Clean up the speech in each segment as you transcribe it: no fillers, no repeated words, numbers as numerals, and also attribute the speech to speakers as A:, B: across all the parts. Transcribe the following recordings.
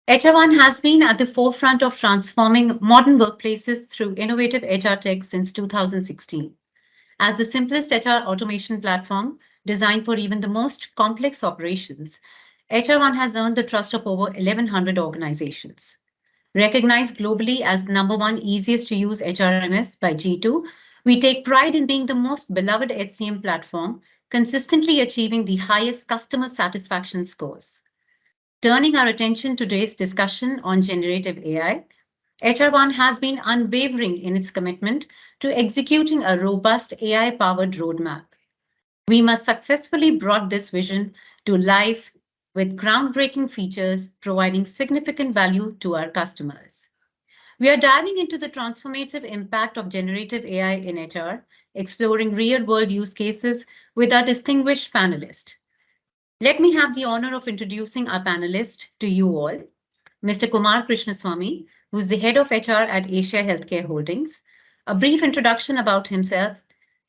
A: HROne has been at the forefront of transforming modern workplaces through innovative HR tech since 2016. As the simplest HR automation platform designed for even the most complex operations, HROne has earned the trust of over 1,100 organizations. Recognized globally as the number one easiest to use HRMS by G2, we take pride in being the most beloved HCM platform, consistently achieving the highest customer satisfaction scores. Turning our attention to today's discussion on generative AI, HR1 has been unwavering in its commitment to executing a robust AI powered roadmap. We must successfully brought this vision to life with groundbreaking features providing significant value to our customers. We are diving into the transformative impact of generative AI in HR, exploring real world use cases with our distinguished panelists. Let me have the honor of introducing our panelist to you all, Mr. Kumar Krishnaswamy, who is the head of HR at Asia Healthcare Holdings. A brief introduction about himself.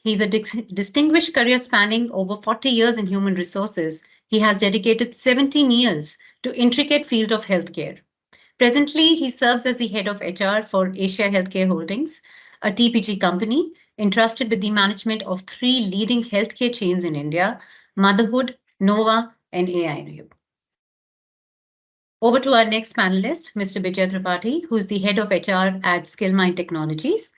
A: He's a distinguished career spanning over 40 years in human resources. He has dedicated 17 years to intricate field of healthcare. Presently, he serves as the head of HR for Asia Healthcare Holdings, a TPG company entrusted with the management of three leading healthcare chains in India, Motherhood, Nova, and AIU. Over to our next panelist, Mr. Bijaya Tripathy, who is the head of HR at Skillmine Technologies.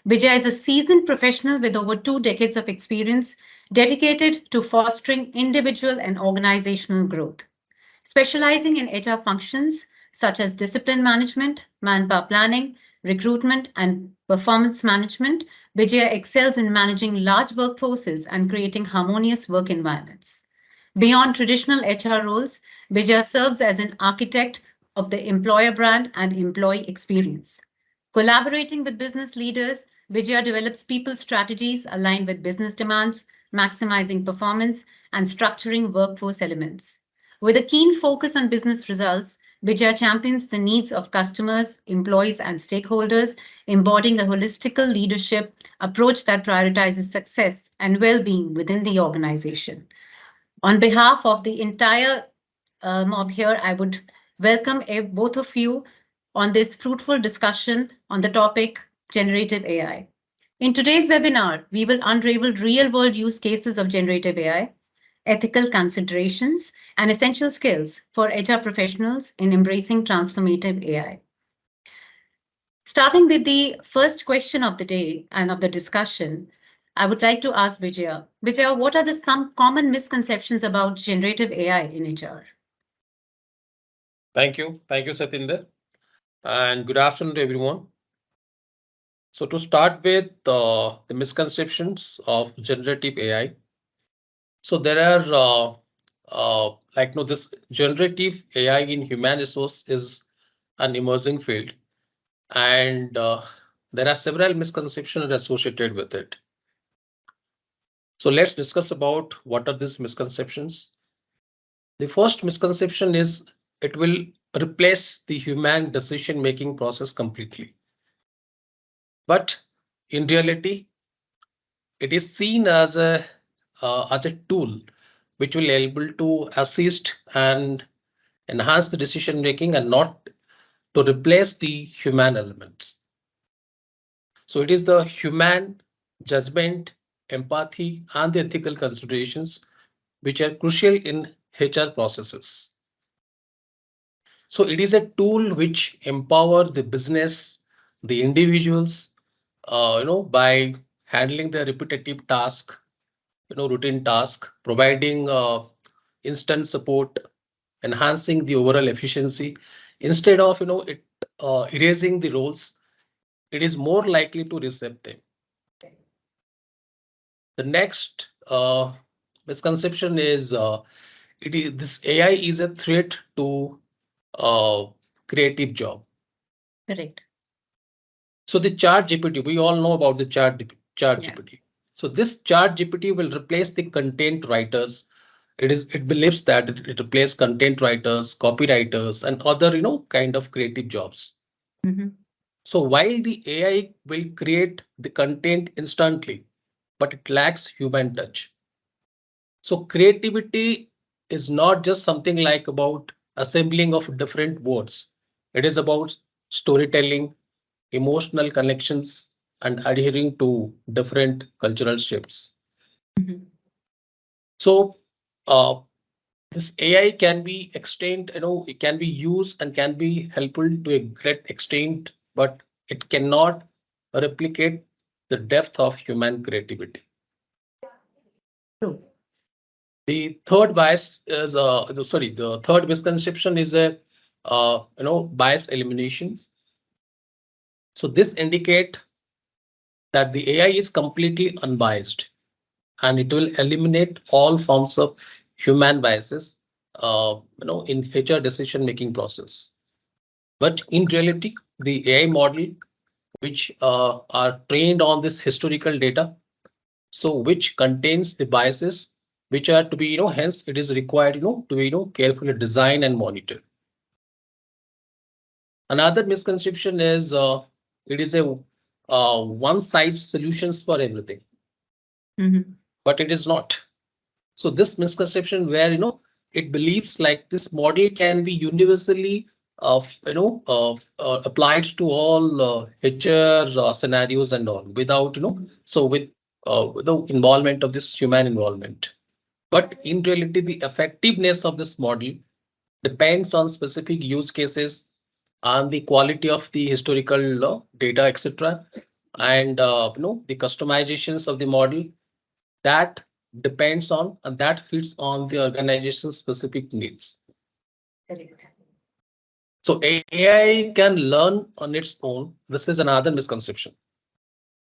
A: Bijaya is a seasoned professional with over 2 decades of experience dedicated to fostering individual and organizational growth. Specializing in HR functions such as discipline management, manpower planning, recruitment, and performance management, Bijaya excels in managing large workforces and creating harmonious work environments. Beyond traditional HR roles, Bijaya serves as an architect of the employer brand and employee experience. Collaborating with business leaders, Bijaya develops people strategies aligned with business demands, maximizing performance, and structuring workforce elements. With a keen focus on business results, Bijaya champions the needs of customers, employees, and stakeholders, embodying a holistical leadership approach that prioritizes success and well-being within the organization. On behalf of the entire mob here, I would welcome both of you on this fruitful discussion on the topic generative AI. In today's webinar, we will unravel real-world use cases of generative AI, ethical considerations, and essential skills for HR professionals in embracing transformative AI. Starting with the first question of the day and of the discussion, I would like to ask Bijaya. Bijaya, what are some common misconceptions about generative AI in HR?
B: Thank you. Thank you, Satinder. And good afternoon to everyone. So to start with the misconceptions of generative AI. So there are this generative AI in human resource is an emerging field, and there are several misconceptions associated with it. So let's discuss about what are these misconceptions. The first misconception is it will replace the human decision-making process completely. But in reality, it is seen as a tool which will able to assist and enhance the decision making and not to replace the human elements. So it is the human judgment, empathy, and the ethical considerations which are crucial in HR processes. So it is a tool which empower the business, the individuals, by handling the repetitive task, routine task, providing instant support, enhancing the overall efficiency. Instead of, erasing the roles, it is more likely to reset them. The next misconception is this AI is a threat to uh, creative job.
A: Correct.
B: So the Chat GPT, we all know about the Chat
A: Yeah.
B: GPT. So this Chat GPT will replace the content writers. It believes that it replaces content writers, copywriters, and other kind of creative jobs.
A: Mhm.
B: So while the AI will create the content instantly, but it lacks human touch. So creativity is not just something like about assembling of different words. It is about storytelling, emotional connections, and adhering to different cultural shifts.
A: Mhm.
B: So, uh, this AI can be extent, it can be used and can be helpful to a great extent, but it cannot replicate the depth of human creativity.
A: True.
B: The third bias is, the third misconception is a, bias eliminations. So this indicate that the AI is completely unbiased and it will eliminate all forms of human biases, in HR decision making process. But in reality, the AI model, which are trained on this historical data, so which contains the biases, which are to be, hence it is required, to be, carefully designed and monitored. Another misconception is it is a one size solutions for everything,
A: Mhm.
B: but it is not. So this misconception where it believes like this model can be universally applied to all HR scenarios and all without so with the involvement of this human involvement. But in reality, the effectiveness of this model depends on specific use cases and the quality of the historical data, etc. And the customizations of the model that depends on and that fits on the organization's specific needs.
A: Correct.
B: So AI can learn on its own. This is another misconception.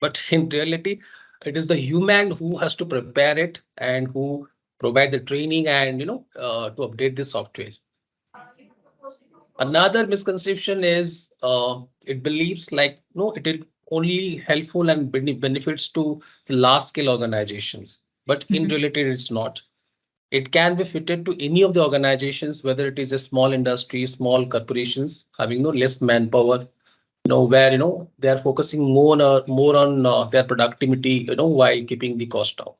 B: But in reality, it is the human who has to prepare it and who provide the training and to update the software. Another misconception is it believes like no, it is only helpful and benefits to the large scale organizations. But in
A: Mhm.
B: reality, it's not. It can be fitted to any of the organizations, whether it is a small industry, small corporations having no less manpower, where they are focusing more on their productivity, while keeping the cost down.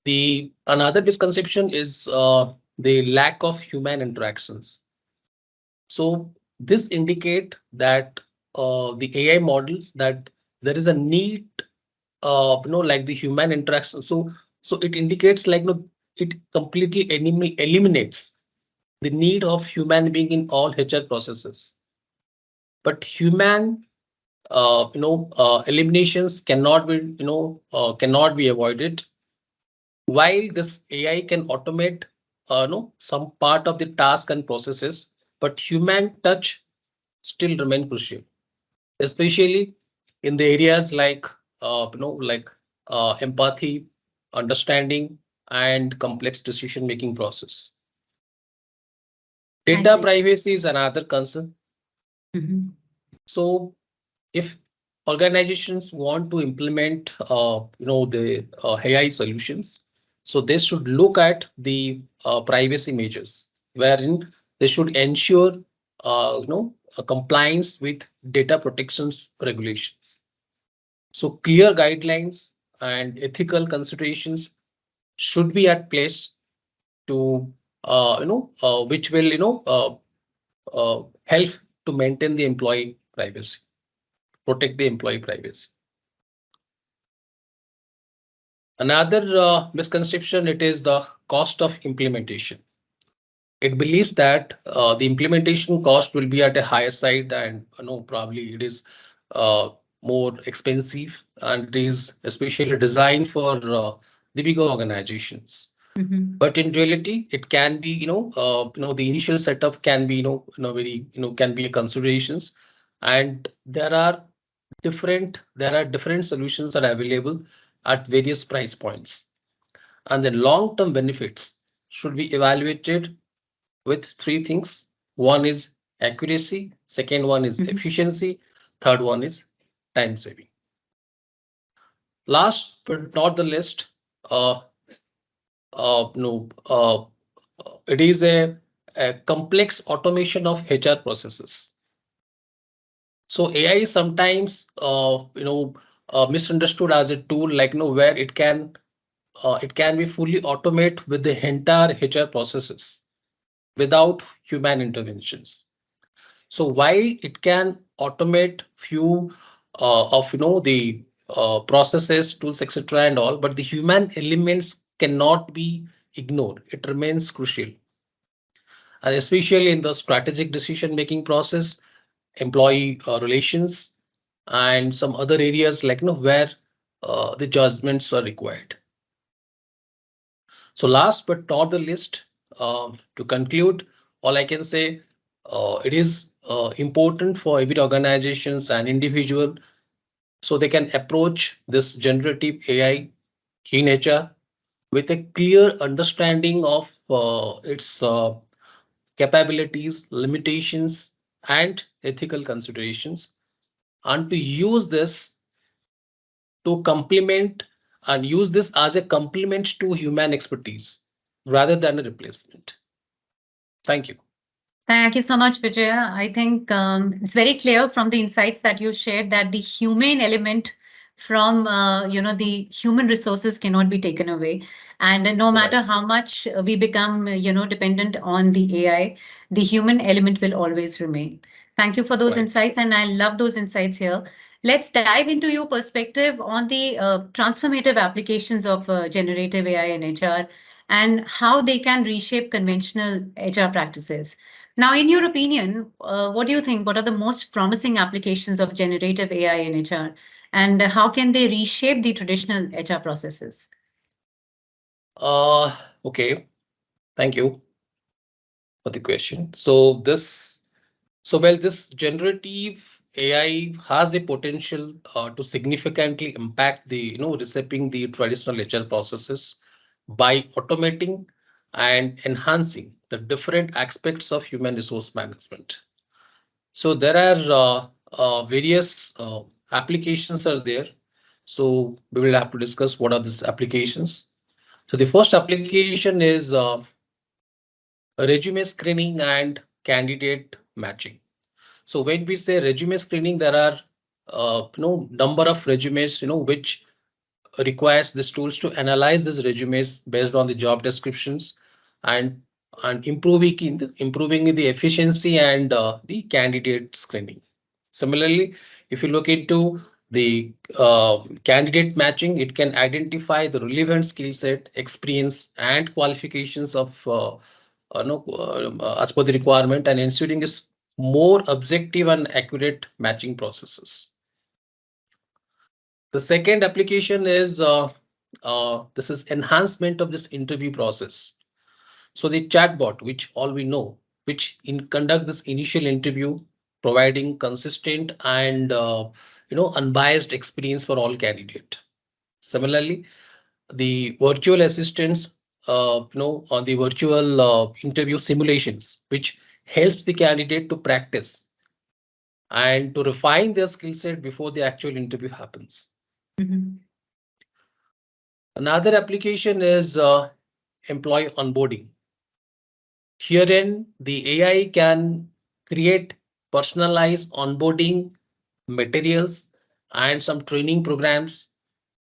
B: The another misconception is the lack of human interactions. So this indicate that the AI models that there is a need, like the human interaction. So it indicates like no, it completely eliminates the need of human being in all HR processes. But human, eliminations cannot be avoided. While this AI can automate, some part of the task and processes, but human touch still remain crucial, especially in the areas like, empathy, understanding, and complex decision making process.
A: I
B: Data
A: agree.
B: privacy is another concern.
A: Mhm.
B: So if organizations want to implement, the AI solutions, so they should look at the privacy measures, wherein they should ensure, a compliance with data protections regulations. So clear guidelines and ethical considerations should be at place to, which will, help to maintain the employee privacy, protect the employee privacy. Another misconception, it is the cost of implementation. It believes that the implementation cost will be at a higher side and probably it is uh, more expensive and it is especially designed for the bigger organizations.
A: Mhm.
B: But in reality, it can be, the initial setup can be, very, can be a considerations. And there are different solutions that are available at various price points. And the long-term benefits should be evaluated with three things. One is accuracy, second one is
A: Mhm.
B: efficiency, third one is time saving. Last but not the least, uh, no, it is a complex automation of HR processes. So AI is sometimes, misunderstood as a tool, like where it can it can be fully automate with the entire HR processes without human interventions. So while it can automate few of the processes, tools, etc., and all, but the human elements cannot be ignored. It remains crucial, and especially in the strategic decision making process, employee relations, and some other areas like where the judgments are required. So last but not the least, to conclude, all I can say, it is important for every organizations and individual so they can approach this generative AI in HR with a clear understanding of its capabilities, limitations, and ethical considerations, and to use this to complement and use this as a complement to human expertise rather than a replacement. Thank you.
A: Thank you so much, Vijaya. I think it's very clear from the insights that you shared that the humane element from the human resources cannot be taken away, and no matter
B: Right.
A: how much we become dependent on the AI, the human element will always remain. Thank you for those
B: Right.
A: insights, and I love those insights here. Let's dive into your perspective on the transformative applications of generative AI in HR and how they can reshape conventional HR practices. Now, in your opinion, what do you think? What are the most promising applications of generative AI in HR, and how can they reshape the traditional HR processes?
B: Uh, okay. Thank you for the question. So this generative AI has the potential to significantly impact the, reshaping the traditional HR processes by automating and enhancing the different aspects of human resource management. So there are various applications are there. So we will have to discuss what are these applications. So the first application is resume screening and candidate matching. So when we say resume screening, there are number of resumes which requires these tools to analyze these resumes based on the job descriptions and improving the efficiency and the candidate screening. Similarly, if you look into the candidate matching, it can identify the relevant skill set, experience, and qualifications of no, as per the requirement and ensuring is more objective and accurate matching processes. The second application is this is enhancement of this interview process. So the chatbot, which all we know, which conduct this initial interview, providing consistent and unbiased experience for all candidate. Similarly, the virtual assistants, on the virtual interview simulations, which helps the candidate to practice and to refine their skill set before the actual interview happens.
A: Mhm.
B: Another application is employee onboarding. Herein, the AI can create personalized onboarding materials and some training programs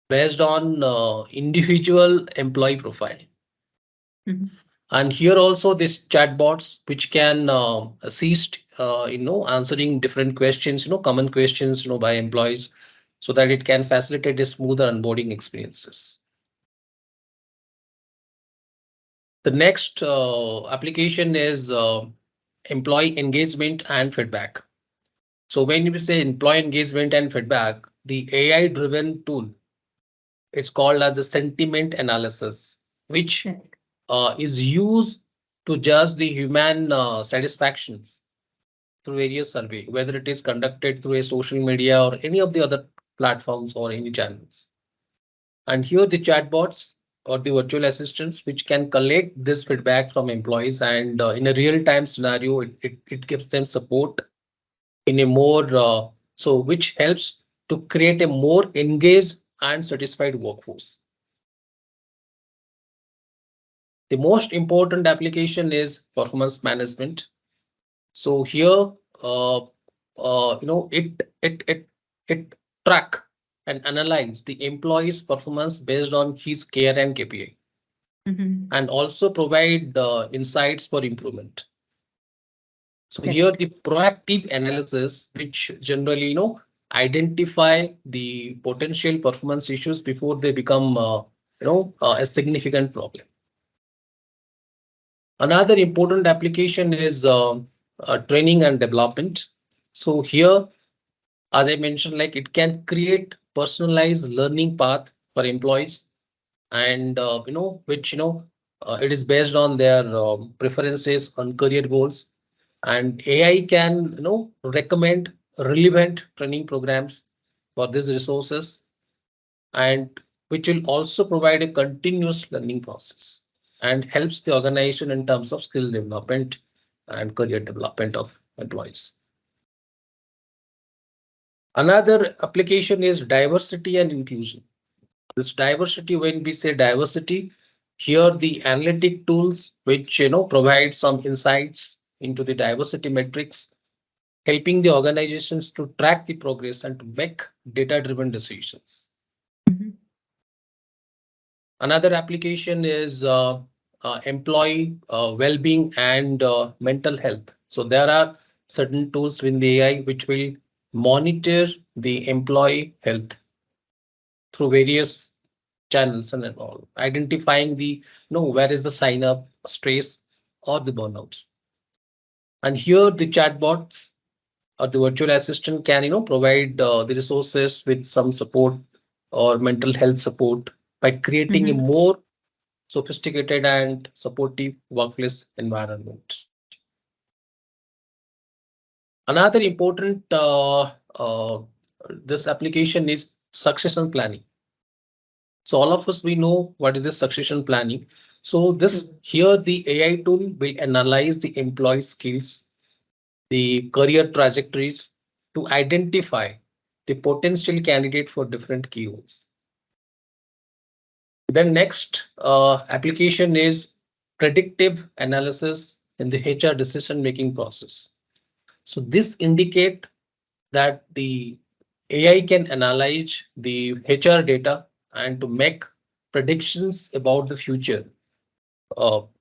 B: based on individual employee profile.
A: Mhm.
B: And here also this chatbots which can assist answering different questions, common questions, by employees so that it can facilitate a smoother onboarding experiences. The next application is employee engagement and feedback. So when we say employee engagement and feedback, the AI driven tool, it's called as a sentiment analysis, which
A: Correct.
B: is used to judge the human satisfactions through various survey, whether it is conducted through a social media or any of the other platforms or any channels. And here the chatbots or the virtual assistants, which can collect this feedback from employees and in a real time scenario, it gives them support in a more which helps to create a more engaged and satisfied workforce. The most important application is performance management. So here, uh, it track and analyze the employee's performance based on his care and KPI,
A: Mhm.
B: and also provide insights for improvement. So here
A: Correct.
B: the proactive analysis, which generally, identify the potential performance issues before they become, a significant problem. Another important application is training and development. So here, as I mentioned, like it can create personalized learning path for employees, and which it is based on their preferences on career goals, and AI can recommend relevant training programs for these resources, and which will also provide a continuous learning process and helps the organization in terms of skill development and career development of employees. Another application is diversity and inclusion. This diversity, when we say diversity, here the analytic tools which provide some insights into the diversity metrics, helping the organizations to track the progress and to make data driven decisions.
A: Mhm.
B: Another application is employee well-being and mental health. So there are certain tools within the AI which will monitor the employee health through various channels and all, identifying the where is the sign up, stress, or the burnouts. And here the chatbots or the virtual assistant can provide the resources with some support or mental health support by creating a
A: Mhm.
B: more sophisticated and supportive workplace environment. Another important this application is succession planning. So all of us we know what is this succession planning. So this here the AI tool will analyze the employee skills, the career trajectories to identify the potential candidate for different keywords. Then next application is predictive analysis in the HR decision making process. So this indicate that the AI can analyze the HR data and to make predictions about the future,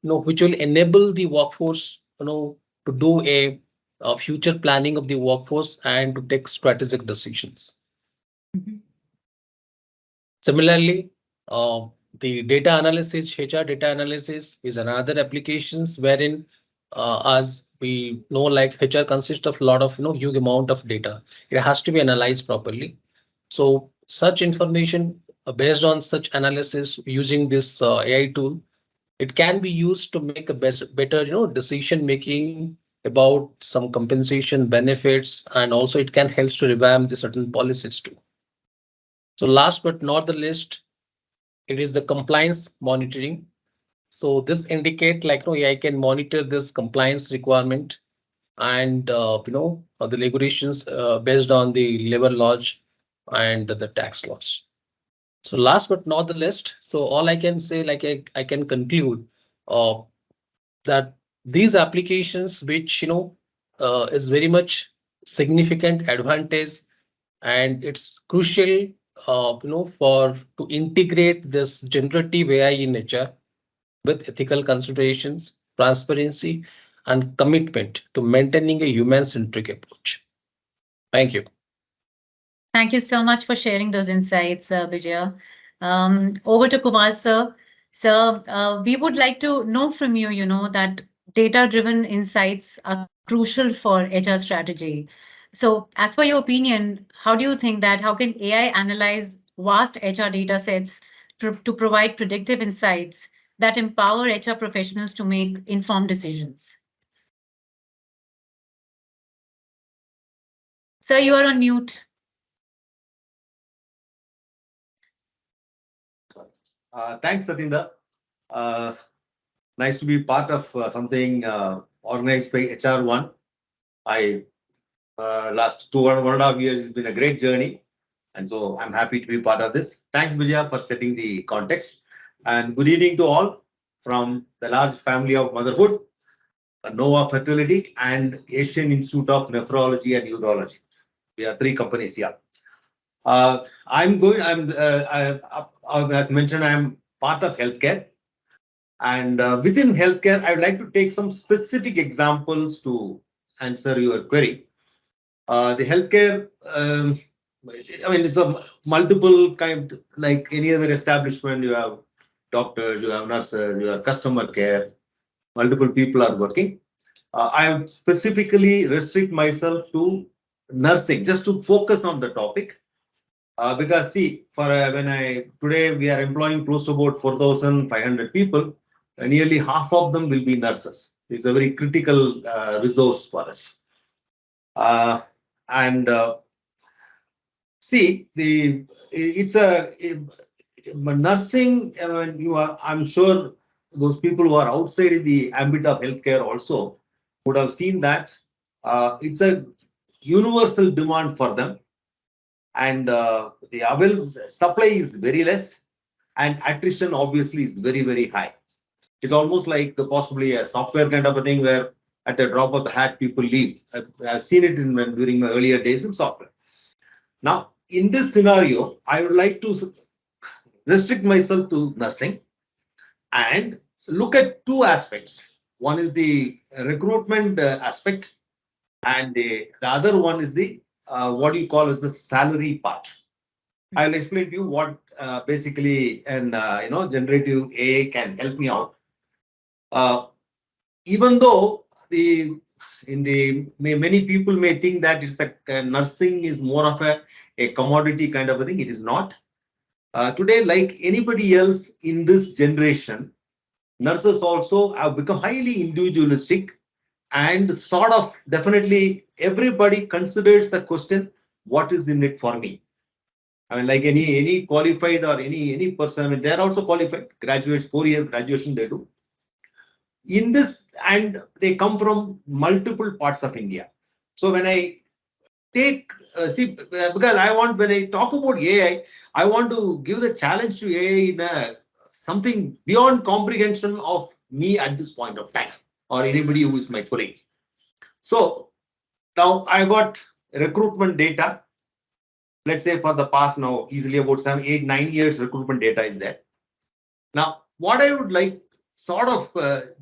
B: which will enable the workforce, to do a future planning of the workforce and to take strategic decisions.
A: Mhm.
B: Similarly, uh, the data analysis, HR data analysis is another applications wherein, as we know, like HR consists of a lot of, huge amount of data. It has to be analyzed properly. So such information based on such analysis using this AI tool, it can be used to make a better, decision making about some compensation benefits, and also it can help to revamp the certain policies too. So last but not the least, it is the compliance monitoring. So this indicate like I can monitor this compliance requirement and the regulations based on the labor laws and the tax laws. So last but not the least, so all I can say, like I can conclude uh, that these applications which is very much significant advantage, and it's crucial for to integrate this generative AI in nature with ethical considerations, transparency, and commitment to maintaining a human-centric approach. Thank you.
A: Thank you so much for sharing those insights, Bijaya. Over to Kumar, sir. Sir, we would like to know from you, that data-driven insights are crucial for HR strategy. So, as per your opinion, how do you think that how can AI analyze vast HR data sets to provide predictive insights that empower HR professionals to make informed decisions? Sir, you are on mute.
C: Thanks, Satinda. Uh, Nice to be part of something organized by HROne. I last 1.5 years has been a great journey, and so I'm happy to be part of this. Thanks, Vijaya, for setting the context. And good evening to all from the large family of motherhood, Nova Fertility, and Asian Institute of Nephrology and Urology. We are three companies here. I'm going. As mentioned, I'm part of healthcare, and within healthcare, I would like to take some specific examples to answer your query. The healthcare, I mean, it's a multiple kind, like any other establishment. You have doctors, you have nurses, you have customer care. Multiple people are working. I would specifically restrict myself to nursing, just to focus on the topic. Because see, for when I today we are employing close to about 4,500 people, nearly half of them will be nurses. It's a very critical resource for us. Uh, and See, it's nursing. You are, I'm sure those people who are outside in the ambit of healthcare also would have seen that it's a universal demand for them, and the available supply is very less, and attrition obviously is very high. It's almost like possibly a software kind of a thing where at the drop of the hat people leave. I've seen it during my earlier days in software. Now, in this scenario, I would like to restrict myself to nursing and look at two aspects. One is the recruitment aspect, and the other one is the what you call as the salary part. I'll explain to you what basically and generative AI can help me out. Uh, Even though many people may think that it's like nursing is more of a commodity kind of a thing. It is not. Today, like anybody else in this generation, nurses also have become highly individualistic and sort of definitely everybody considers the question, what is in it for me? I mean, like any qualified or any person, I mean, they're also qualified, graduates, 4 years graduation they do. In this, and they come from multiple parts of India. So when I take because I want, when I talk about I want to give the challenge to AI in something beyond comprehension of me at this point of time, or anybody who is my colleague. So now I got recruitment data. Let's say for the past now easily about 7, 8, 9 years recruitment data is there. Now what I would like, sort of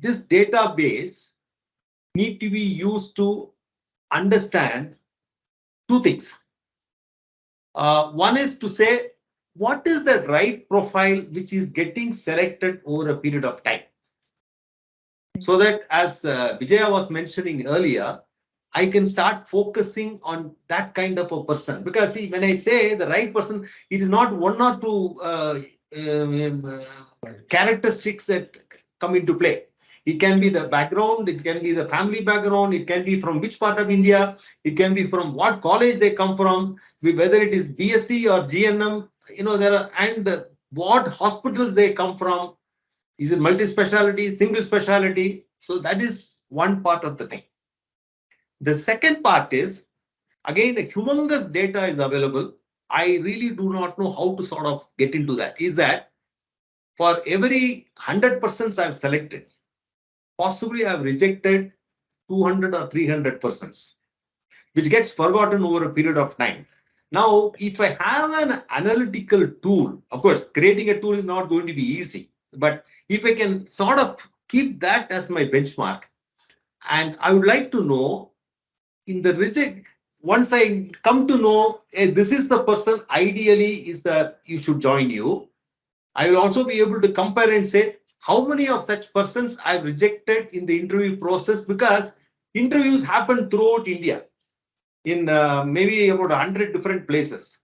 C: this database need to be used to understand two things. One is to say, what is the right profile which is getting selected over a period of time? So that, as Bijaya was mentioning earlier, I can start focusing on that kind of a person. Because see, when I say the right person, it is not one or two characteristics that come into play. It can be the background, it can be the family background, it can be from which part of India, it can be from what college they come from, whether it is BSc or GNM, there are, and what hospitals they come from. Is it multi-speciality, single speciality? So that is one part of the thing. The second part is, again, a humongous data is available. I really do not know how to sort of get into that. Is that for every 100 persons I've selected, possibly I've rejected 200 or 300 persons, which gets forgotten over a period of time. Now, if I have an analytical tool, of course, creating a tool is not going to be easy, but if I can sort of keep that as my benchmark, and I would like to know in the reject, once I come to know this is the person ideally is the you should join you, I will also be able to compare and say how many of such persons I've rejected in the interview process, because interviews happen throughout India in maybe about 100 different places.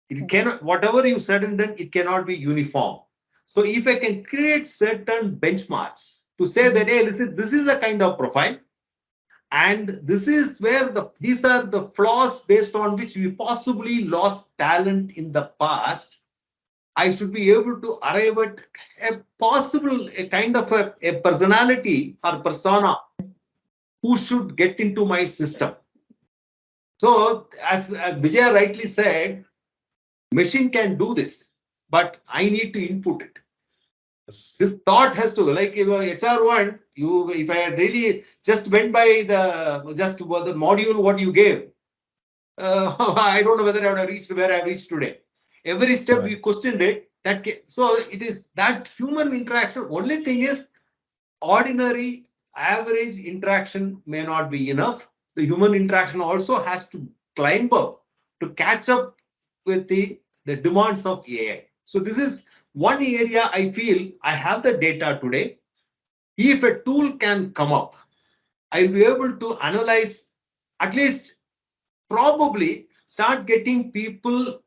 C: It cannot, whatever you said and done, it cannot be uniform. So if I can create certain benchmarks to say that, hey, listen, this is the kind of profile, and this is where these are the flaws based on which we possibly lost talent in the past, I should be able to arrive at a kind of a personality or persona who should get into my system. So as Vijay rightly said, machine can do this, but I need to input it.
B: Yes.
C: This thought has to, like HROne, if I had really just went by the module what you gave, I don't know whether I would have reached where I reached today. Every step we
B: Right.
C: questioned it. So it is that human interaction. Only thing is, ordinary average interaction may not be enough. The human interaction also has to climb up to catch up with the demands of AI. So this is one area I feel I have the data today. If a tool can come up, I'll be able to analyze, at least probably start getting people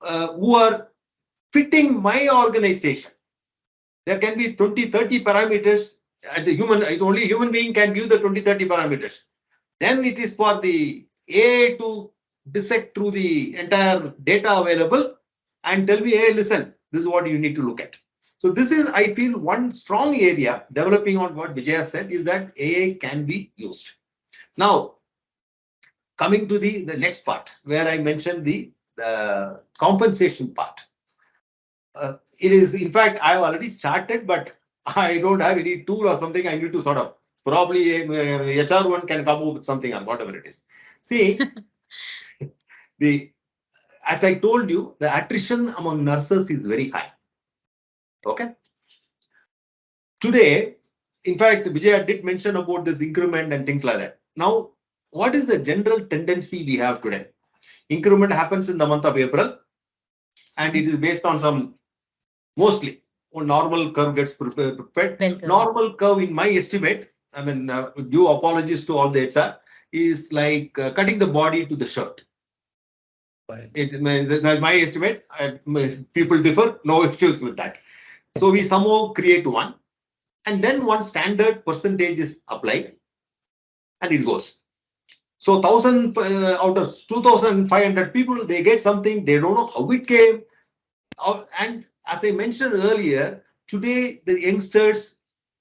C: who are fitting my organization. There can be 20, 30 parameters. Only human being can give the 20, 30 parameters. Then it is for the AI to dissect through the entire data available and tell me, hey, listen, this is what you need to look at. So this is, I feel, one strong area developing on what Bijaya said is that AI can be used. Now, coming to the next part where I mentioned the compensation part. It is, in fact, I have already started, but I don't have any tool or something. I need to sort of probably HROne can come up with something on whatever it is. See, the as I told you, the attrition among nurses is very high. Okay. Today, in fact, Vijay did mention about this increment and things like that. Now, what is the general tendency we have today? Increment happens in the month of April, and it is based on some mostly a normal curve gets prepared.
A: Bell curve.
C: Normal curve, in my estimate, I mean, due apologies to all the HR, is like cutting the body to the shirt.
B: Right.
C: That's my estimate. People differ, no issues with that. So we somehow create one, and then one standard percentage is applied, and it goes. So 1,000 out of 2,500 people, they get something, they don't know how it came. And as I mentioned earlier, today the youngsters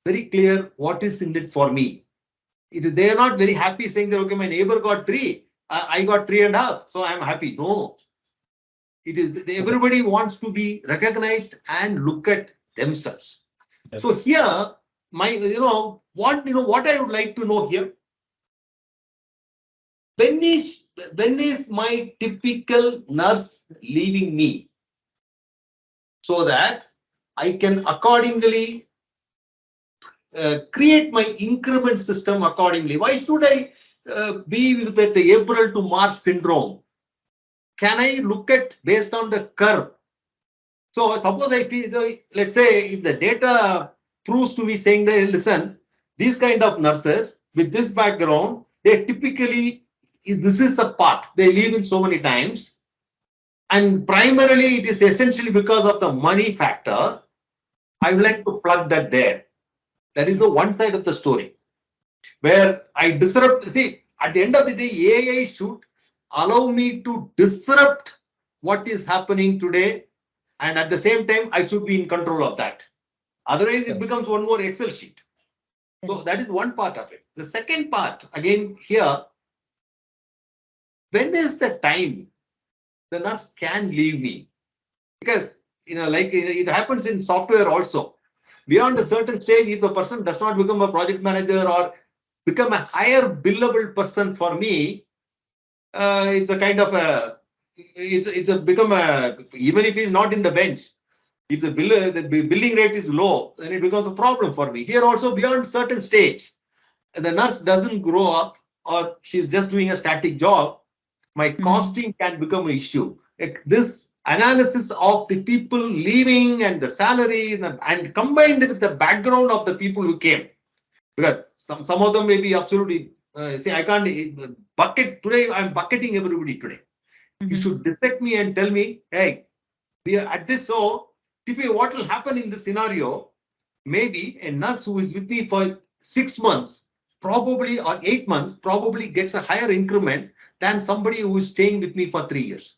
C: very clear what is in it for me. They are not very happy saying that okay, my neighbor got three, I got 3.5, so I'm happy. No, it is
B: Yes.
C: everybody wants to be recognized and look at themselves. So
B: Yes.
C: here, my what I would like to know here, when is when is my typical nurse leaving me so that I can accordingly create my increment system accordingly. Why should I be with the April to March syndrome? Can I look at based on the curve? So suppose I feel, let's say if the data proves to be saying that, listen, these kind of nurses with this background, they typically, this is the path they live in so many times. And primarily it is essentially because of the money factor. I would like to plug that there. That is the one side of the story, where I disrupt. See, at the end of the day, AI should allow me to disrupt what is happening today, and at the same time, I should be in control of that. Otherwise, it
B: Right.
C: becomes one more Excel sheet. So that is one part of it. The second part, again, here, when is the time the nurse can leave me? Because like it happens in software also. Beyond a certain stage, if the person does not become a project manager or become a higher billable person for me, it's a kind of a it's a become a, even if he's not in the bench, if the billing rate is low, then it becomes a problem for me. Here also, beyond certain stage, the nurse doesn't grow up or she's just doing a static job, my costing can become an issue. Like this analysis of the people leaving and the salary and combined with the background of the people who came, because some of them may be absolutely say I can't bucket today. I'm bucketing everybody today. You should dissect me and tell me, hey, we are at this. So, typically, what will happen in this scenario? Maybe a nurse who is with me for 6 months, probably or 8 months, probably gets a higher increment than somebody who is staying with me for 3 years.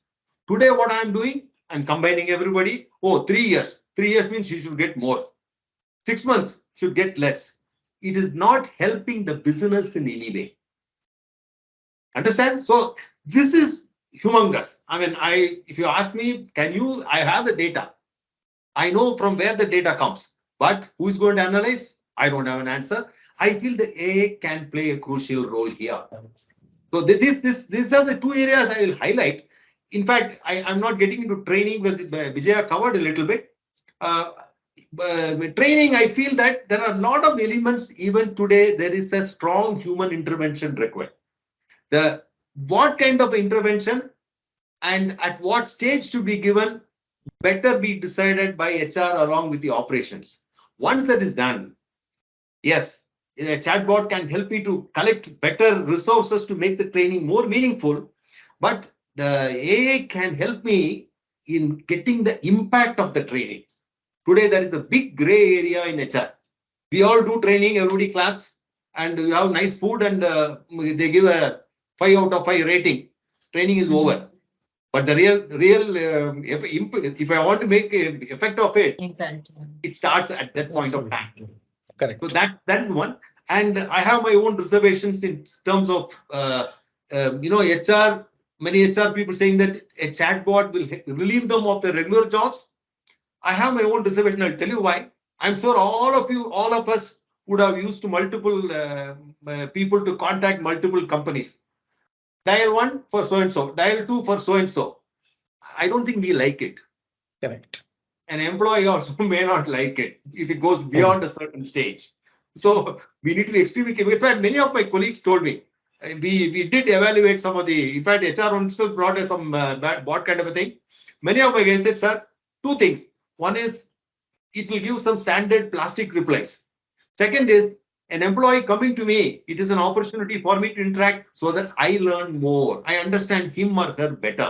C: Today, what I'm doing, I'm combining everybody. Oh, 3 years. 3 years means you should get more. 6 months should get less. It is not helping the business in any way. Understand? So this is humongous. I mean, if you ask me, I have the data. I know from where the data comes, but who is going to analyze? I don't have an answer. I feel the AI can play a crucial role here. So these are the two areas I will highlight. In fact, I'm not getting into training, with Vijaya covered a little bit. Uh, with training, I feel that there are a lot of elements. Even today, there is a strong human intervention required. The what kind of intervention and at what stage to be given better be decided by HR along with the operations. Once that is done, yes, a chatbot can help me to collect better resources to make the training more meaningful, but the AI can help me in getting the impact of the training. Today, there is a big gray area in HR. We all do training, everybody claps, and we have nice food, and they give a 5 out of 5 rating. Training is
A: Mhm.
C: over. But the real, if I want to make an effect of it,
A: Impact. Yeah.
C: it starts at that point of time.
B: Absolutely.
C: So
B: Correct.
C: that is one. And I have my own reservations in terms of HR. Many HR people saying that a chatbot will relieve them of their regular jobs. I have my own reservation. I'll tell you why. I'm sure all of you, all of us would have used multiple people to contact multiple companies. Dial one for so and so, dial two for so and so. I don't think we like it.
B: Correct.
C: An employee also may not like it if it goes
B: Hmm.
C: beyond a certain stage. So we need to be extremely careful. In fact, many of my colleagues told me we did evaluate some of the. In fact, HR still brought us some bot kind of a thing. Many of my guys said, "Sir, two things. One is it will give some standard plastic replies. Second is an employee coming to me. It is an opportunity for me to interact so that I learn more. I understand him or her better."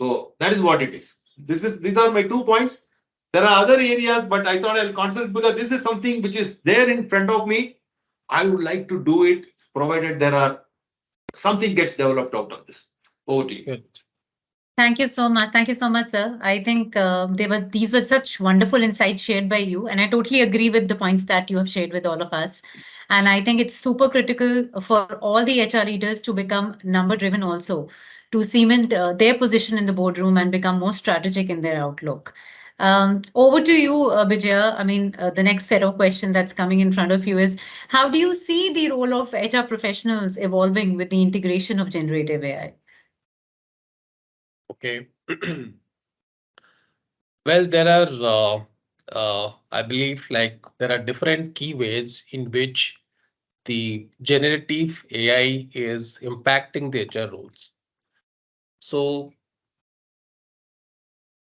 C: So that is what it is. These are my 2 points. There are other areas, but I thought I'll concentrate because this is something which is there in front of me. I would like to do it, provided there are something gets developed out of this. Over to you.
B: Good.
A: Thank you so much. Thank you so much, sir. I think these were such wonderful insights shared by you, and I totally agree with the points that you have shared with all of us. And I think it's super critical for all the HR leaders to become number driven also, to cement their position in the boardroom and become more strategic in their outlook. Over to you, Bijaya. I mean, the next set of questions that's coming in front of you is, how do you see the role of HR professionals evolving with the integration of generative AI?
B: Okay. Well, there are, I believe, like there are different key ways in which the generative AI is impacting the HR roles. So,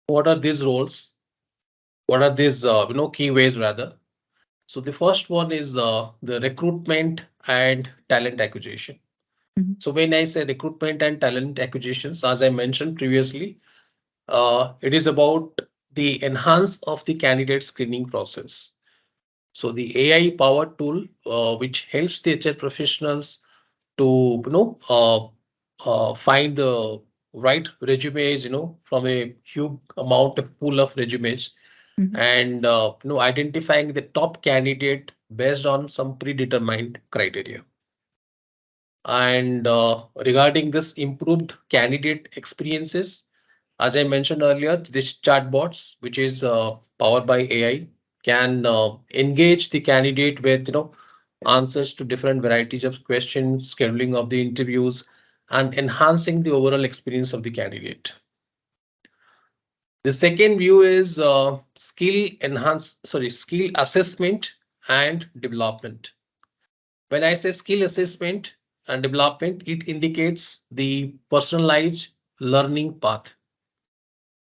B: what are these roles? What are these, key ways rather? So, the first one is the recruitment and talent acquisition.
A: Mhm.
B: So, when I say recruitment and talent acquisitions, as I mentioned previously, it is about the enhance of the candidate screening process. So the AI powered tool, which helps the HR professionals to find the right resumes, from a huge amount of pool of resumes,
A: Mhm.
B: and identifying the top candidate based on some predetermined criteria. And regarding this improved candidate experiences, as I mentioned earlier, this chatbots, which is powered by AI, can engage the candidate with answers to different varieties of questions, scheduling of the interviews, and enhancing the overall experience of the candidate. The second view is skill assessment and development. When I say skill assessment and development, it indicates the personalized learning path.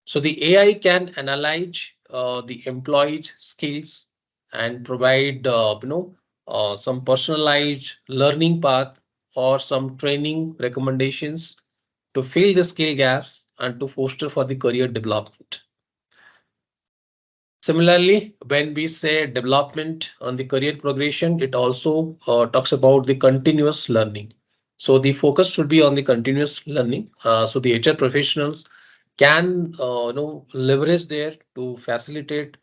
B: So the AI can analyze the employee's skills and provide some personalized learning path or some training recommendations to fill the skill gaps and to foster for the career development. Similarly, when we say development on the career progression, it also talks about the continuous learning. So the focus should be on the continuous learning. So the HR professionals can leverage there to facilitate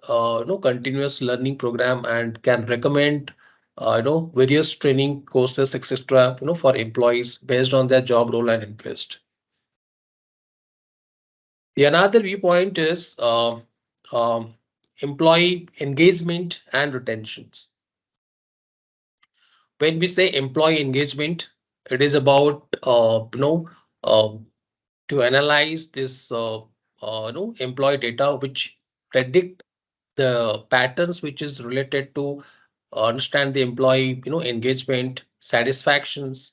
B: continuous learning program and can recommend various training courses, etc. For employees based on their job role and interest. The another viewpoint is um, employee engagement and retentions. When we say employee engagement, It is about uh, to analyze this employee data which predict the patterns which is related to understand the employee engagement, satisfactions,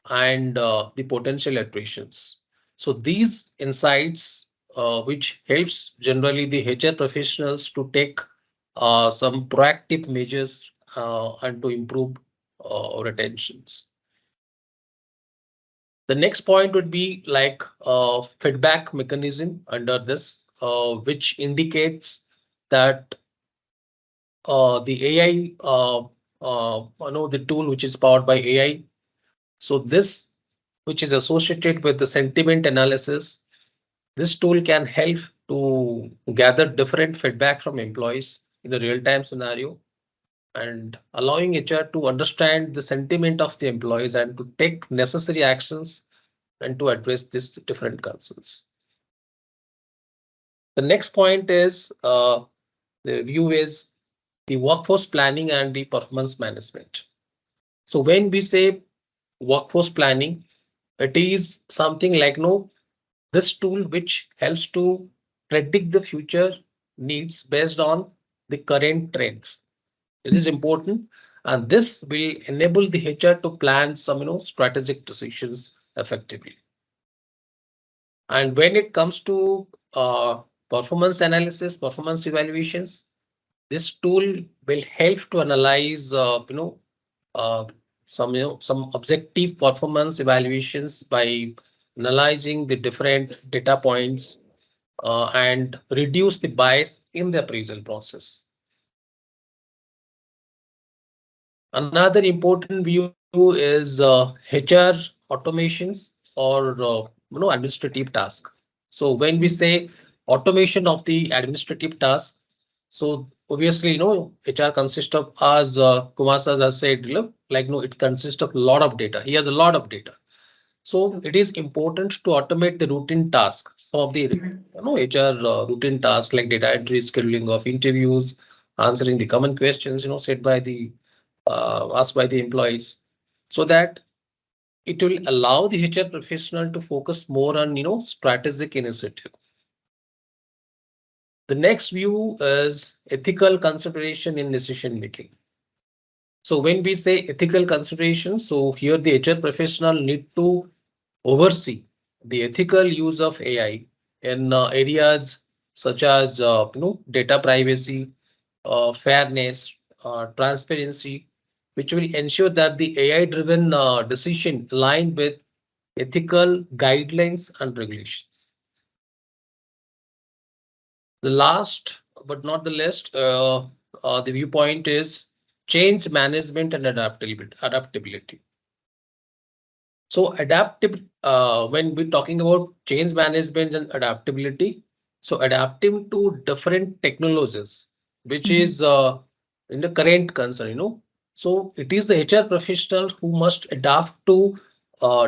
B: and the potential attritions. So these insights which helps generally the HR professionals to take some proactive measures and to improve retentions. The next point would be like feedback mechanism under this, which indicates that the AI, the tool which is powered by AI. So this, which is associated with the sentiment analysis, this tool can help to gather different feedback from employees in a real-time scenario and allowing HR to understand the sentiment of the employees and to take necessary actions and to address these different concerns. The next point is the view is the workforce planning and the performance management. So when we say workforce planning, it is something like this tool which helps to predict the future needs based on the current trends. It is important, and this will enable the HR to plan some strategic decisions effectively. And when it comes to performance analysis, performance evaluations, this tool will help to analyze, uh, some objective performance evaluations by analyzing the different data points and reduce the bias in the appraisal process. Another important view is HR automations or administrative task. So when we say automation of the administrative task, so obviously HR consists of, as Kumar sir has said, like it consists of a lot of data. He has a lot of data. So it is important to automate the routine tasks. Some of the HR routine tasks like data entry, scheduling of interviews, answering the common questions said by the asked by the employees, so that it will allow the HR professional to focus more on strategic initiative. The next view is ethical consideration in decision making. So when we say ethical consideration, so here the HR professional need to oversee the ethical use of AI in areas such as data privacy, fairness, transparency, which will ensure that the AI-driven decision align with ethical guidelines and regulations. The last but not the least, the viewpoint is change management and adaptability. So adaptive, when we're talking about change management and adaptability, so adapting to different technologies, which is in the current concern, So it is the HR professional who must adapt to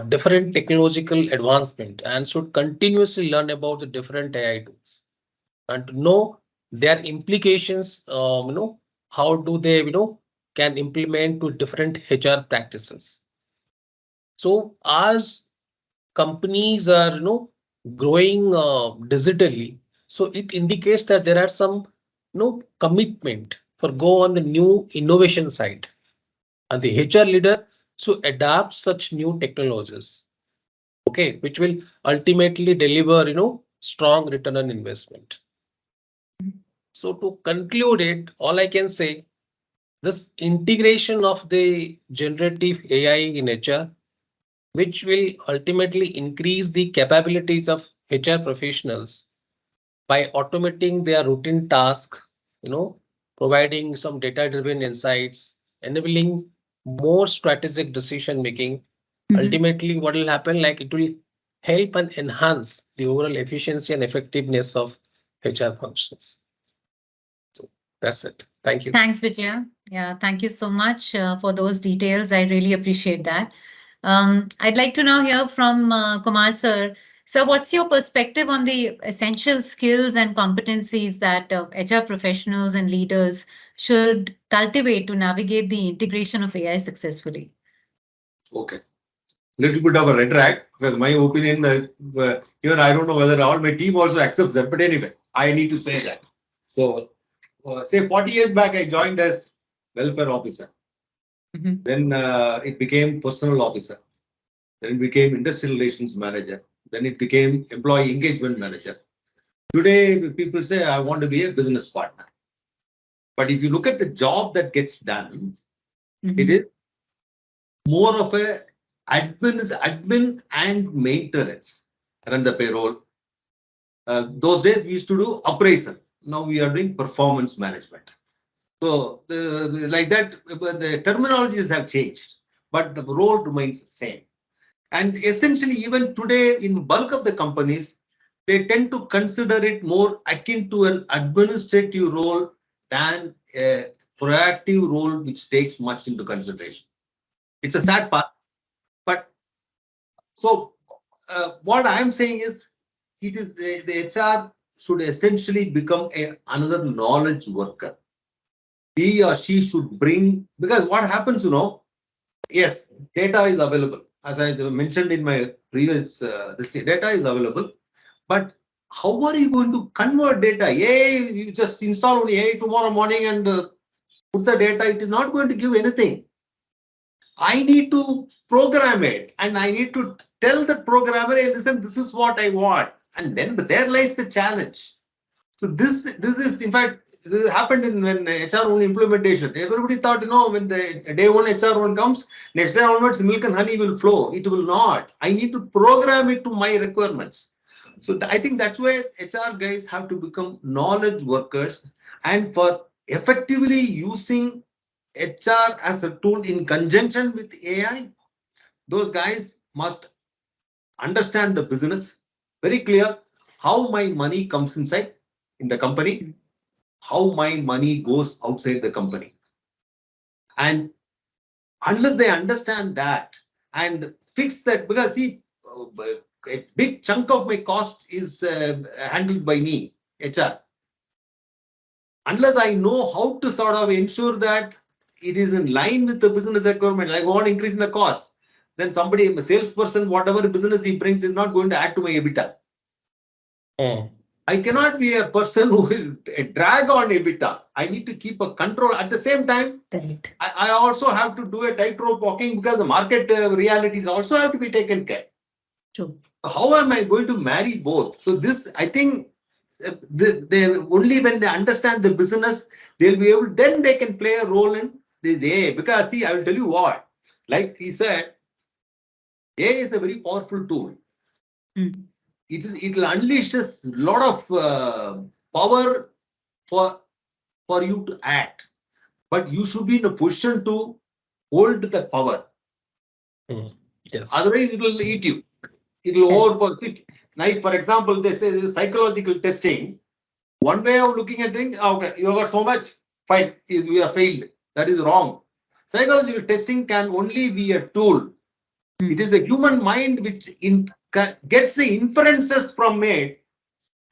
B: different technological advancement and should continuously learn about the different AI tools and to know their implications, how do they, can implement to different HR practices. So as companies are growing digitally, so it indicates that there are some commitment for go on the new innovation side and the HR leader so adapt such new technologies, okay, which will ultimately deliver strong return on investment. So to conclude it, all I can say, this integration of the generative AI in HR, which will ultimately increase the capabilities of HR professionals by automating their routine task, providing some data-driven insights, enabling more strategic decision making. Ultimately, what will happen, like it will help and enhance the overall efficiency and effectiveness of HR functions. So that's it. Thank you.
A: Thanks, Vijaya. Yeah, thank you so much for those details. I really appreciate that. I'd like to now hear from Kumar sir. So, what's your perspective on the essential skills and competencies that HR professionals and leaders should cultivate to navigate the integration of AI successfully?
C: Okay. little bit of a retract because my opinion, even I don't know whether all my team also accepts that, but anyway, I need to say that. So, say 40 years back, I joined as welfare officer. Then it became personal officer. Then it became industrial relations manager. Then it became employee engagement manager. Today, people say, I want to be a business partner. But if you look at the job that gets done, it is more of a admin and maintenance. Run the payroll. Those days we used to do appraisal. Now we are doing performance management. So like that, the terminologies have changed, but the role remains the same. And essentially, even today, in bulk of the companies, they tend to consider it more akin to an administrative role than a proactive role, which takes much into consideration. It's a sad part, but so what I'm saying is, it is the HR should essentially become another knowledge worker. He or she should bring, because what happens, yes, data is available. As I mentioned in my previous, this data is available, but how are you going to convert data? AI, you just install only AI tomorrow morning and put the data. It is not going to give anything. I need to program it, and I need to tell the programmer, hey, listen, this is what I want. And then there lies the challenge. So this is, in fact, this happened in when HROne implementation. Everybody thought, when the day one HROne comes, next day onwards, milk and honey will flow. It will not. I need to program it to my requirements. So I think that's why HR guys have to become knowledge workers, and for effectively using HR as a tool in conjunction with AI, those guys must understand the business very clear, how my money comes inside in the company, how my money goes outside the company. And unless they understand that and fix that, because see, a big chunk of my cost is handled by me, HR. Unless I know how to sort of ensure that it is in line with the business requirement, like I want to increase in the cost, then somebody, a salesperson, whatever business he brings is not going to add to my EBITDA. I cannot be a person who will drag on EBITDA. I need to keep a control. At the same time, I also have to do a tightrope walking because the market realities also have to be taken care.
A: True.
C: How am I going to marry both? So this, I think, they only when they understand the business, they'll be able. Then they can play a role in this AI. Because see, I will tell you what. Like he said, AI is a very powerful tool. It will unleash a lot of power for you to act, but you should be in a position to hold the power.
B: Yes.
C: Otherwise, it will eat you. It will overpower it. Like for example, they say this psychological testing. One way of looking at things, okay, you have got so much, fine, we are failed. That is wrong. Psychological testing can only be a tool. It is the human mind which gets the inferences from it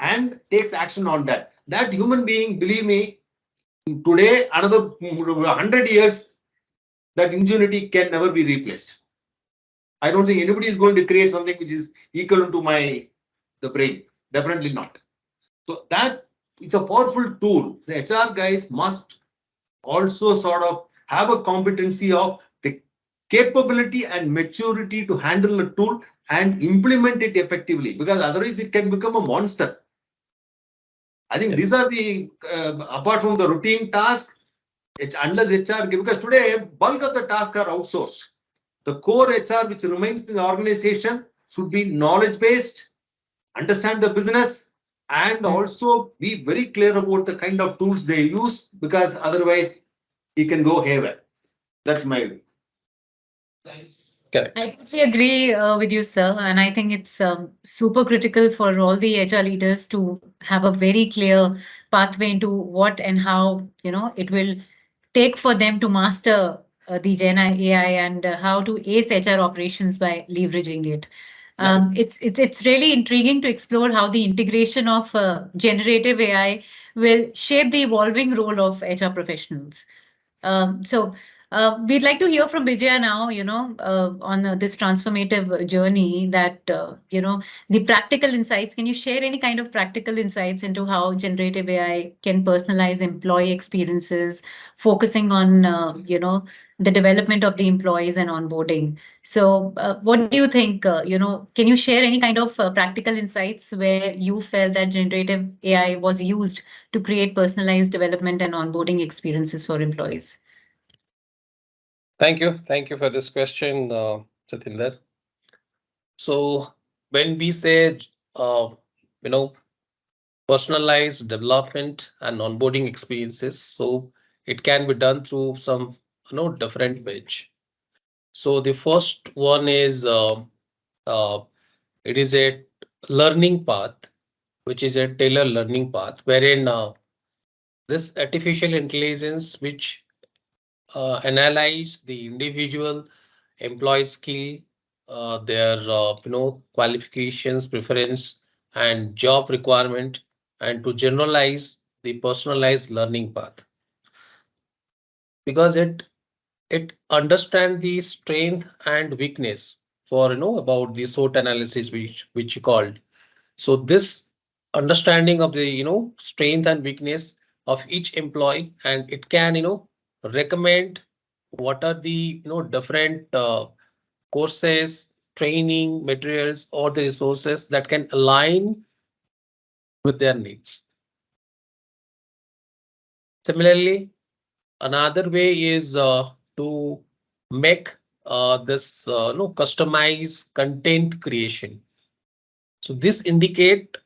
C: and takes action on that. That human being, believe me, today, another 100 years, that ingenuity can never be replaced. I don't think anybody is going to create something which is equal to the brain. Definitely not. So that it's a powerful tool. The HR guys must also sort of have a competency of the capability and maturity to handle a tool and implement it effectively, because otherwise it can become a monster. I think these are the, apart from the routine task, unless HR, because today bulk of the tasks are outsourced. The core HR which remains in the organization should be knowledge based, understand the business, and also be very clear about the kind of tools they use, because otherwise it can go haywire. That's my view.
B: Correct.
A: I totally agree with you, sir. And I think it's super critical for all the HR leaders to have a very clear pathway into what and how, it will take for them to master the Gen AI and how to ace HR operations by leveraging it. It's really intriguing to explore how the integration of generative AI will shape the evolving role of HR professionals. So We'd like to hear from Bijaya now, on this transformative journey that, the practical insights. Can you share any kind of practical insights into how generative AI can personalize employee experiences, focusing on, the development of the employees and onboarding? So, what do you think? Can you share any kind of practical insights where you felt that generative AI was used to create personalized development and onboarding experiences for employees?
B: Thank you. Thank you for this question, Satinder. So when we say, uh, you know, personalized development and onboarding experiences, so it can be done through some, different ways. So the first one is, uh, it is a learning path, which is a tailored learning path, wherein this artificial intelligence, which analyze the individual employee skill, their qualifications, preference, and job requirement, and to generalize the personalized learning path, because it understand the strength and weakness for about the SWOT analysis, which you called. So this understanding of the strength and weakness of each employee, and it can recommend what are the different courses, training materials, or the resources that can align with their needs. Similarly, another way is to make this customized content creation. So this indicate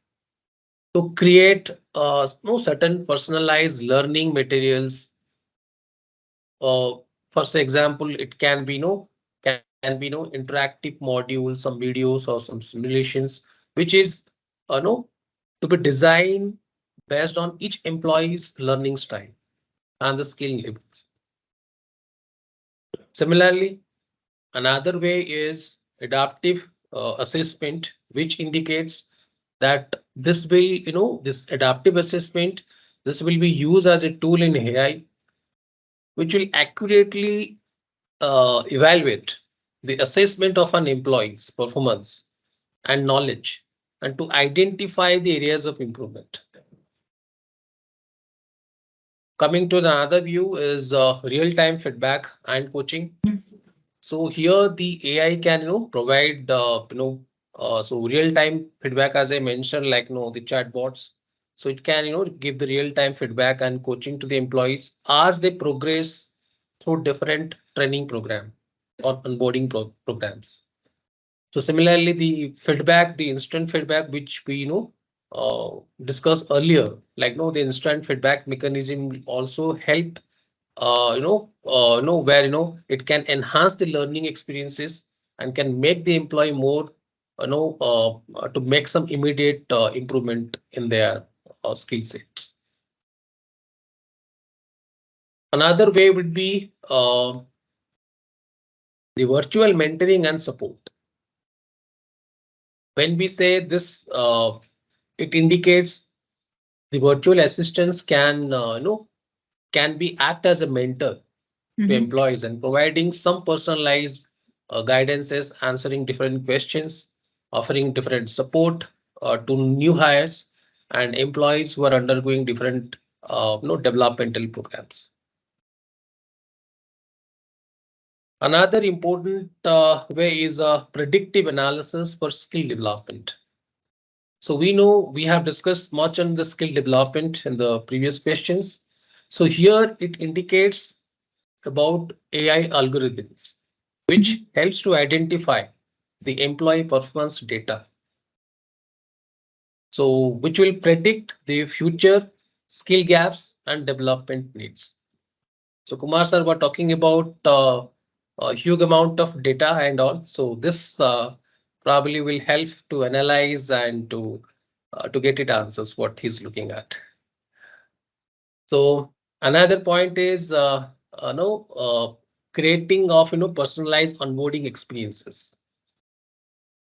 B: to create certain personalized learning materials. For say example, it can be interactive modules, some videos or some simulations, which is to be designed based on each employee's learning style and the skill levels. Similarly, another way is adaptive assessment, which indicates that this will, this adaptive assessment, this will be used as a tool in AI, which will accurately evaluate the assessment of an employee's performance and knowledge, and to identify the areas of improvement. Coming to the other view is real-time feedback and coaching. So here the AI can provide so real-time feedback, as I mentioned, like the chatbots. So it can give the real-time feedback and coaching to the employees as they progress through different training program or onboarding programs. So similarly, the feedback, the instant feedback, which we discussed earlier, like the instant feedback mechanism will also help where it can enhance the learning experiences and can make the employee more to make some immediate improvement in their skill sets. Another way would be the virtual mentoring and support. When we say this, it indicates the virtual assistants can can be act as a mentor to employees and providing some personalized guidances, answering different questions, offering different support to new hires and employees who are undergoing different developmental programs. Another important way is predictive analysis for skill development. So we know we have discussed much on the skill development in the previous questions. So here it indicates about AI algorithms, which helps to identify the employee performance data. So which will predict the future skill gaps and development needs. So Kumar sir were talking about a huge amount of data and all. So this probably will help to analyze and to get it answers what he's looking at. So another point is no creating of personalized onboarding experiences.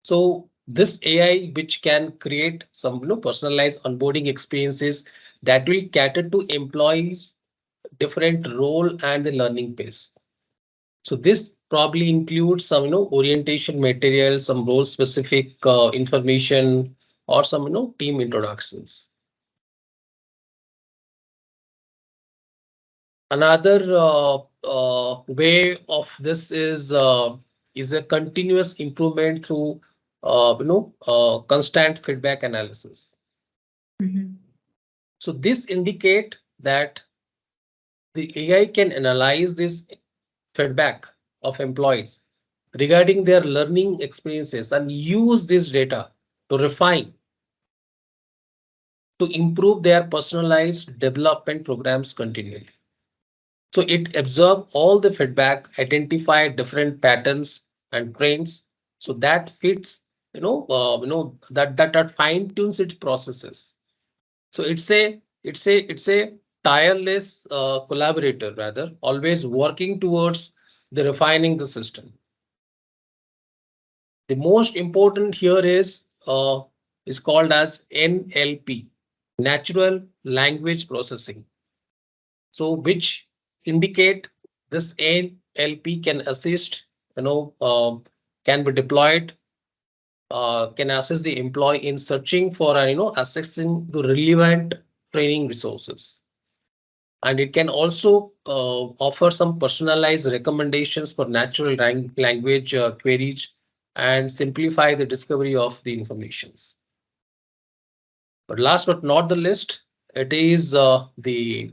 B: So this AI which can create some personalized onboarding experiences that will cater to employees different role and the learning pace. So this probably includes some, orientation materials, some role specific information, or some, team introductions. Another way of this is a continuous improvement through constant feedback analysis.
A: Mhm.
B: So this indicate that the AI can analyze this feedback of employees regarding their learning experiences and use this data to refine, to improve their personalized development programs continually. So it absorb all the feedback, identify different patterns and trends. So that fits, that fine tunes its processes. So it's a tireless collaborator, rather, always working towards the refining the system. The most important here is called as NLP, natural language processing. So which indicate this NLP can assist, can be deployed, can assist the employee in searching for, assessing the relevant training resources. And it can also offer some personalized recommendations for natural language queries and simplify the discovery of the informations. But last but not the least, it is the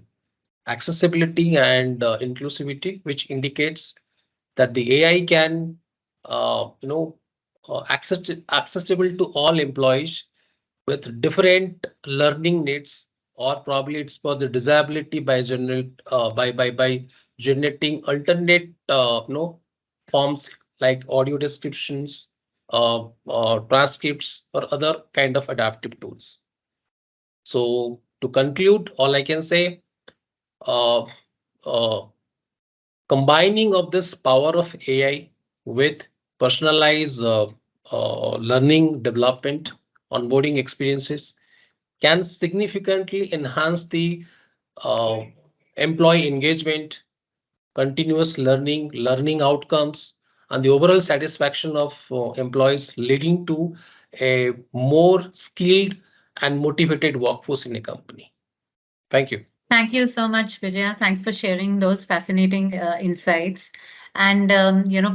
B: accessibility and inclusivity, which indicates that the AI can, accessible to all employees with different learning needs, or probably it's for the disability by generating alternate, forms like audio descriptions, transcripts, or other kind of adaptive tools. So to conclude, all I can say, uh, uh, combining of this power of AI with personalized learning development, onboarding experiences can significantly enhance the uh, employee engagement, continuous learning outcomes, and the overall satisfaction of employees, leading to a more skilled and motivated workforce in a company. Thank you.
A: Thank you so much, Vijaya. Thanks for sharing those fascinating insights. And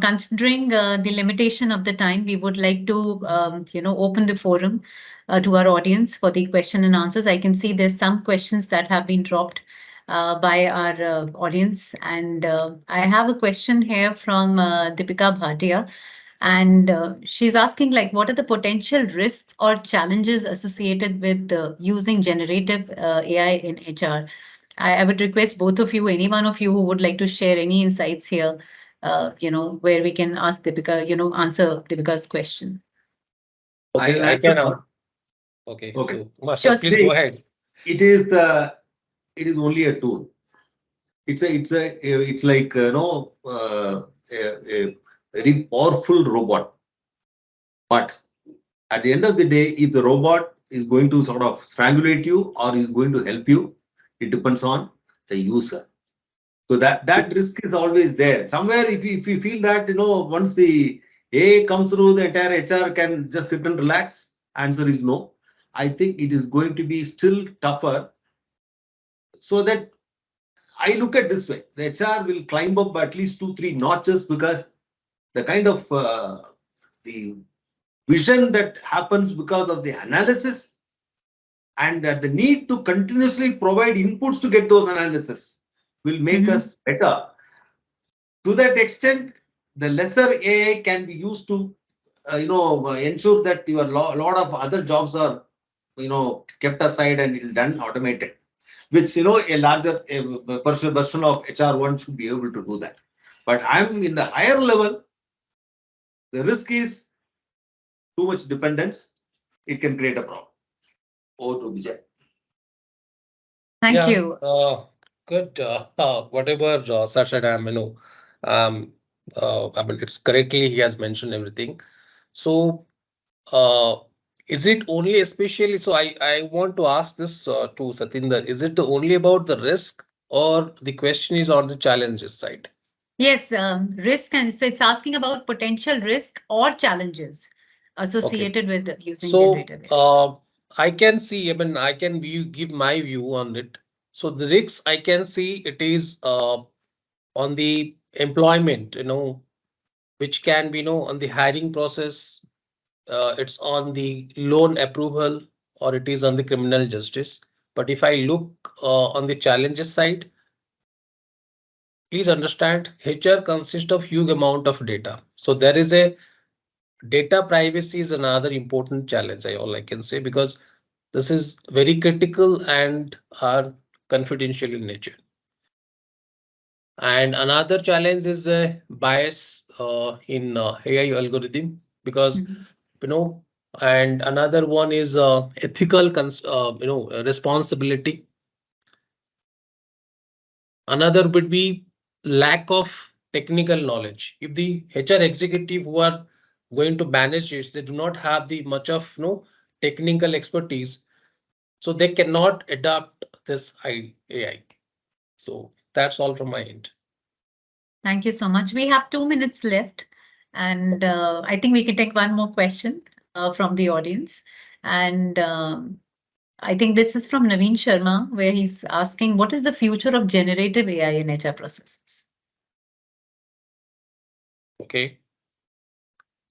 A: considering the limitation of the time, we would like to open the forum to our audience for the question and answers. I can see there's some questions that have been dropped by our audience, and I have a question here from Deepika Bhatia. And she's asking, like, what are the potential risks or challenges associated with using generative AI in HR? I would request both of you, any one of you who would like to share any insights here, where we can ask Deepika, answer Deepika's question.
B: Okay,
C: I'll
B: I
C: answer
B: can.
C: one.
B: Okay,
C: Okay.
B: so Kumar sir,
A: Sure.
B: please go
C: See,
B: ahead.
C: it is it is only a tool. It's like a very powerful robot. But at the end of the day, if the robot is going to sort of strangulate you or is going to help you, it depends on the user. So that risk is always there. Somewhere, if you feel that once the AI comes through, the entire HR can just sit and relax. Answer is no. I think it is going to be still tougher. So that I look at this way, the HR will climb up at least 2, 3 notches because the kind of the vision that happens because of the analysis and that the need to continuously provide inputs to get those analysis will make
A: Mhm.
C: us better. To that extent, the lesser AI can be used to ensure that your lot of other jobs are kept aside and it is done automated, which a larger version of HR1 should be able to do that. But I'm in the higher level, the risk is too much dependence. It can create a problem. Over to Vijay.
A: Thank
B: Yeah,
A: you.
B: good. Whatever Sasha, um, I mean, it's correctly he has mentioned everything. So, uh, is it only especially? So, I want to ask this to Satinder. Is it only about the risk, or the question is on the challenges side?
A: Yes, risk, and so it's asking about potential risk or challenges
B: Okay.
A: associated with using
B: So
A: generative AI.
B: I can see, I mean, I can give my view on it. So the risks I can see it is on the employment, which can be, on the hiring process, it's on the loan approval, or it is on the criminal justice. But if I look on the challenges side, please understand HR consists of huge amount of data. So there is a data privacy is another important challenge. All I can say, because this is very critical and are confidential in nature. And another challenge is bias in AI algorithm, because
A: Mhm.
B: you know and another one is ethical responsibility. Another would be lack of technical knowledge. If the HR executive who are going to manage this, they do not have the much of technical expertise, so they cannot adapt this AI. So that's all from my end.
A: Thank you so much. We have 2 minutes left, and I think we can take one more question from the audience. And I think this is from Naveen Sharma, where he's asking, what is the future of generative AI in HR processes?
B: Okay.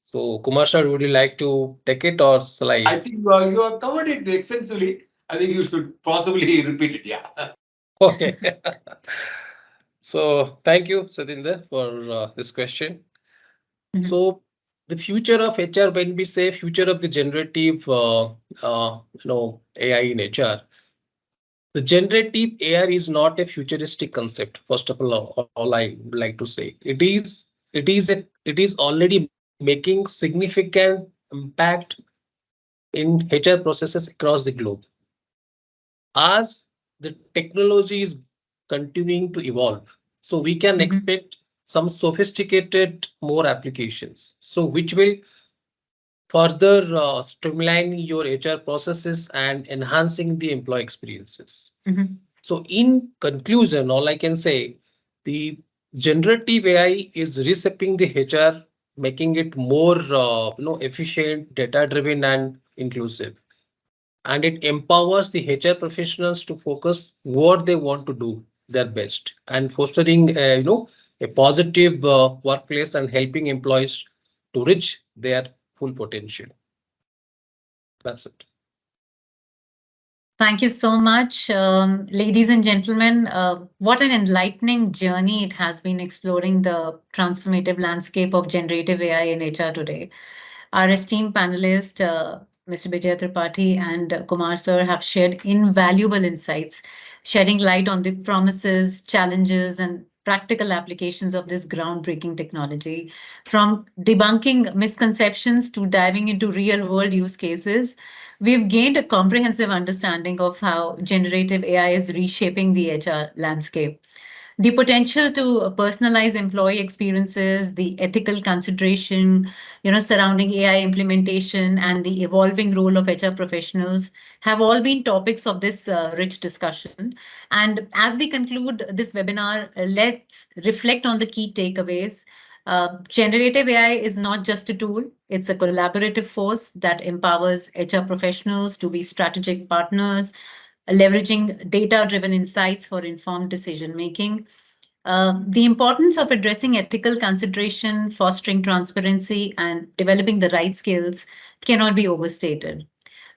B: So Kumar sir, would you like to take it, or shall
C: I
B: I?
C: think you have covered it extensively. I think you should possibly repeat it. Yeah.
B: Okay. So thank you, Satinder, for this question.
A: Mhm.
B: So the future of HR, when we say future of the generative, AI in HR, the generative AI is not a futuristic concept. First of all I would like to say, it is already making significant impact in HR processes across the globe. As the technology is continuing to evolve, so we can
A: Mhm.
B: expect some sophisticated more applications, so which will further streamlining your HR processes and enhancing the employee experiences.
A: Mhm.
B: So, in conclusion, all I can say, the generative AI is reshaping the HR, making it more, efficient, data-driven, and inclusive. And it empowers the HR professionals to focus what they want to do their best, and fostering, a positive workplace and helping employees to reach their full potential. That's it.
A: Thank you so much, ladies and gentlemen. What an enlightening journey it has been exploring the transformative landscape of generative AI in HR today. Our esteemed panelists, Mr. Bijaya Tripathi and Kumar Sir, have shared invaluable insights, shedding light on the promises, challenges, and practical applications of this groundbreaking technology. From debunking misconceptions to diving into real world use cases, we've gained a comprehensive understanding of how generative AI is reshaping the HR landscape. The potential to personalize employee experiences, the ethical consideration, surrounding AI implementation, and the evolving role of HR professionals have all been topics of this rich discussion. And as we conclude this webinar, let's reflect on the key takeaways. Generative AI is not just a tool, it's a collaborative force that empowers HR professionals to be strategic partners, leveraging data driven insights for informed decision making. The importance of addressing ethical consideration, fostering transparency, and developing the right skills cannot be overstated.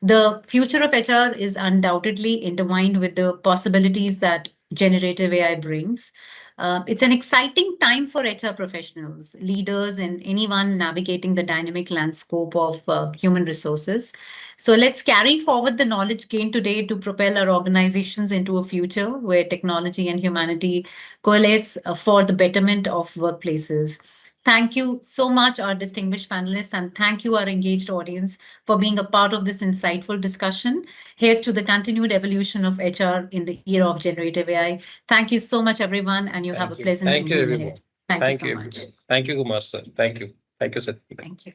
A: The future of HR is undoubtedly intertwined with the possibilities that generative AI brings. It's an exciting time for HR professionals, leaders, and anyone navigating the dynamic landscape of human resources. So let's carry forward the knowledge gained today to propel our organizations into a future where technology and humanity coalesce for the betterment of workplaces. Thank you so much, our distinguished panelists, and thank you, our engaged audience, for being a part of this insightful discussion. Here's to the continued evolution of HR in the era of generative AI. Thank you so much, everyone, and you have a
B: Thank you.
A: pleasant
B: Thank you,
A: evening
B: everyone.
A: ahead. Thank you
B: Thank
A: so
B: you,
A: much.
B: everyone. Thank you, Kumar sir. Thank you. Thank you, sir.
A: Thank you.